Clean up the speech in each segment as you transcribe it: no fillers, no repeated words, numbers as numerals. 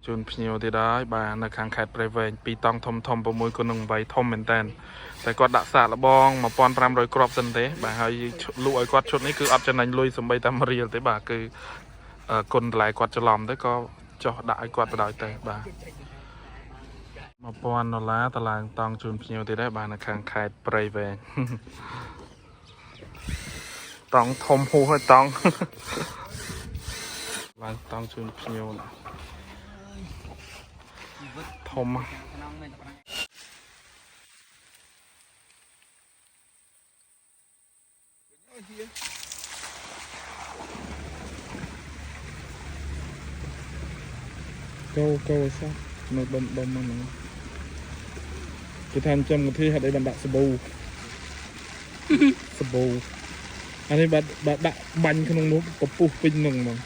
ជូនភ្ញៀវទៀតហើយបាទនៅខាងខេត្តព្រៃវែងពីរតង់ធំ6គុណនឹង8ធំមែនតើតែគាត់ដាក់សាកល្បង1500គ្រាប់សិនទេបាទហើយលក់ឲ្យគាត់ឈុតនេះគឺអត់ចំណេញលុយសំបីតែ1រៀលទេបាទគឺគុណតម្លៃគាត់ច្រឡំទៅក៏ចោះដាក់ឲ្យគាត់ទៅដល់ទៅបាទ$1000តឡើងតង់ជូនភ្ញៀវទៀតដែរបាទនៅខាងខេត្តព្រៃវែងតង់ធំហួសហើយតង់ឡើងតង់ជូនភ្ញៀវធំកោសោះនៅដុំហ្នឹងគេថាចាំកន្ធីហត់អីបានដាក់សាប៊ូអានេះបាត់ដាក់បាញ់ក្នុងនោះពពុះពេញនឹងហ្មង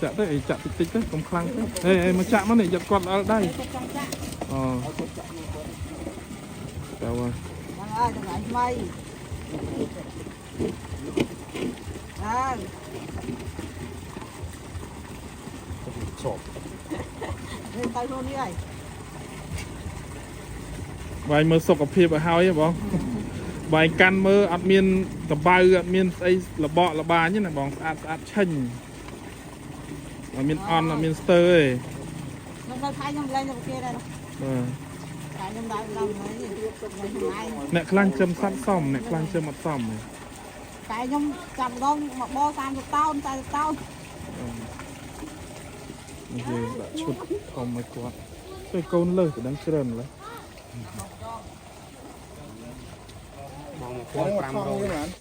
ចាក់ទៅអីចាក់តិចទៅកុំខ្លាំងទេអេមកចាក់មកនេះយកគាត់អល់ដៃអូតែវ៉ាអើតម្លៃថ្មីអើឈប់នេះទៅនោះនេះហើយវាយមើលសុខភាពឲ្យហើយបងវាយកាន់មើលអត់មានតបៅអត់មានស្អីលបកលបាញទេណាបងស្អាតឆេញអត់មានអន់អត់មានស្ទើរទេខ្ញុំនៅខែខ្ញុំលេងទៅគេដែរបាទខែខ្ញុំដើរដល់ហើយអ្នកខ្លាំងជឹមសัตว์សមអ្នកខ្លាំងជឹមអត់សមខែខ្ញុំចាប់ដងមកបោ30តោន40តោននេះគេដាក់ឈុតធំឲ្យគាត់ទៅកូនលើសទៅដឹងច្រើនឡើយបង1500